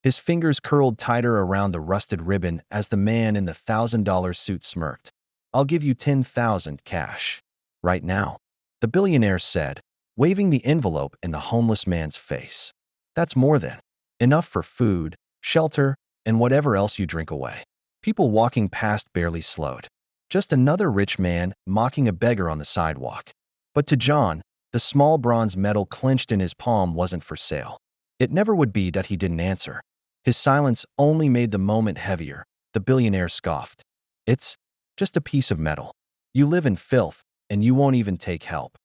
His fingers curled tighter around the rusted ribbon as the man in the $1,000 suit smirked. "I'll give you 10,000 cash. Right now," the billionaire said, waving the envelope in the homeless man's face. "That's more than enough for food, shelter, and whatever else you drink away." People walking past barely slowed. Just another rich man mocking a beggar on the sidewalk. But to John, the small bronze medal clenched in his palm wasn't for sale. It never would be that he didn't answer. His silence only made the moment heavier. The billionaire scoffed. "It's just a piece of metal. You live in filth, and you won't even take help."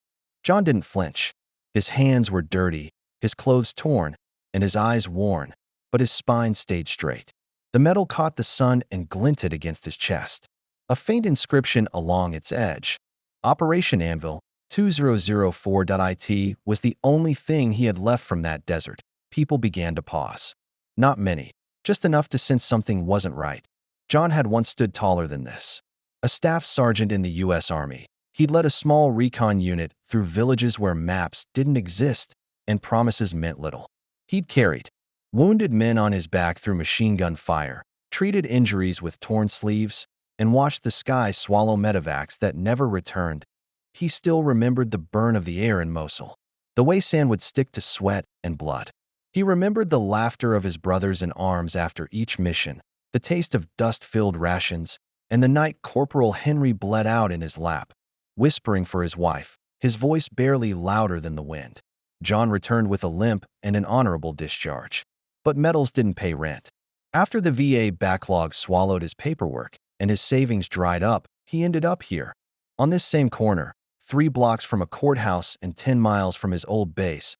John didn't flinch. His hands were dirty, his clothes torn, and his eyes worn, but his spine stayed straight. The metal caught the sun and glinted against his chest. A faint inscription along its edge. Operation Anvil 2004.it was the only thing he had left from that desert. People began to pause. Not many, just enough to sense something wasn't right. John had once stood taller than this. A staff sergeant in the U.S. Army, he'd led a small recon unit through villages where maps didn't exist and promises meant little. He'd carried wounded men on his back through machine gun fire, treated injuries with torn sleeves, and watched the sky swallow medevacs that never returned. He still remembered the burn of the air in Mosul, the way sand would stick to sweat and blood. He remembered the laughter of his brothers in arms after each mission, the taste of dust-filled rations, and the night Corporal Henry bled out in his lap, whispering for his wife, his voice barely louder than the wind. John returned with a limp and an honorable discharge. But medals didn't pay rent. After the VA backlog swallowed his paperwork and his savings dried up, he ended up here, on this same corner, 3 blocks from a courthouse and 10 miles from his old base.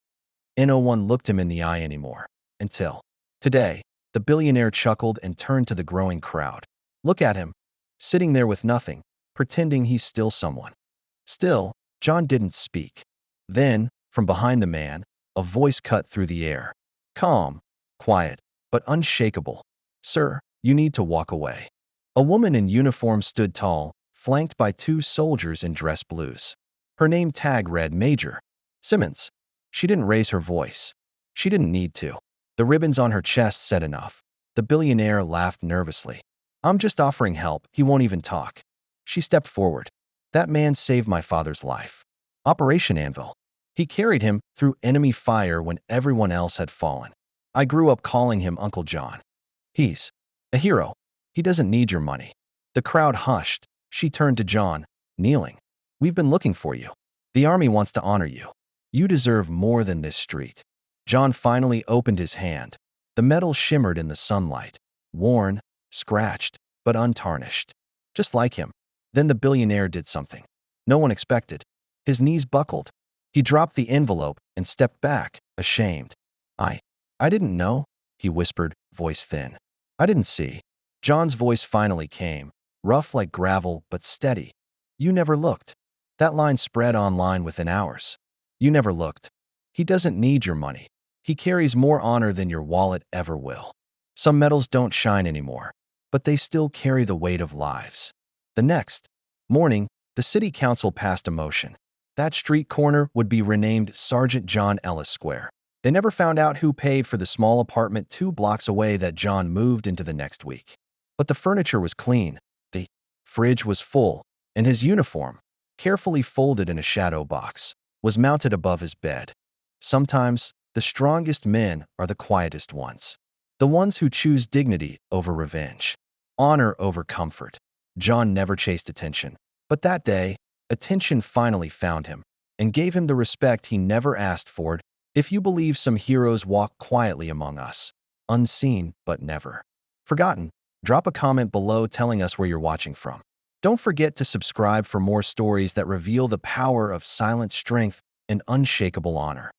No one looked him in the eye anymore. Until today, the billionaire chuckled and turned to the growing crowd. Look at him, sitting there with nothing, pretending he's still someone. Still, John didn't speak. Then, from behind the man, a voice cut through the air. Calm, quiet, but unshakable. "Sir, you need to walk away." A woman in uniform stood tall, flanked by 2 soldiers in dress blues. Her name tag read Major Simmons. She didn't raise her voice. She didn't need to. The ribbons on her chest said enough. The billionaire laughed nervously. "I'm just offering help." He won't even talk. She stepped forward. "That man saved my father's life. Operation Anvil. He carried him through enemy fire when everyone else had fallen. I grew up calling him Uncle John. He's a hero. He doesn't need your money." The crowd hushed. She turned to John, kneeling. "We've been looking for you. The army wants to honor you. You deserve more than this street." John finally opened his hand. The metal shimmered in the sunlight, worn, scratched, but untarnished. Just like him. Then the billionaire did something no one expected. His knees buckled. He dropped the envelope and stepped back, ashamed. I didn't know," he whispered, voice thin. "I didn't see." John's voice finally came, rough like gravel but steady. "You never looked." That line spread online within hours. "You never looked. He doesn't need your money. He carries more honor than your wallet ever will." Some medals don't shine anymore, but they still carry the weight of lives. The next morning, the city council passed a motion. That street corner would be renamed Sergeant John Ellis Square. They never found out who paid for the small apartment 2 blocks away that John moved into the next week. But the furniture was clean, the fridge was full, and his uniform, carefully folded in a shadow box, was mounted above his bed. Sometimes, the strongest men are the quietest ones. The ones who choose dignity over revenge, honor over comfort. John never chased attention. But that day, attention finally found him and gave him the respect he never asked for. If you believe some heroes walk quietly among us, unseen but never forgotten, drop a comment below telling us where you're watching from. Don't forget to subscribe for more stories that reveal the power of silent strength and unshakable honor.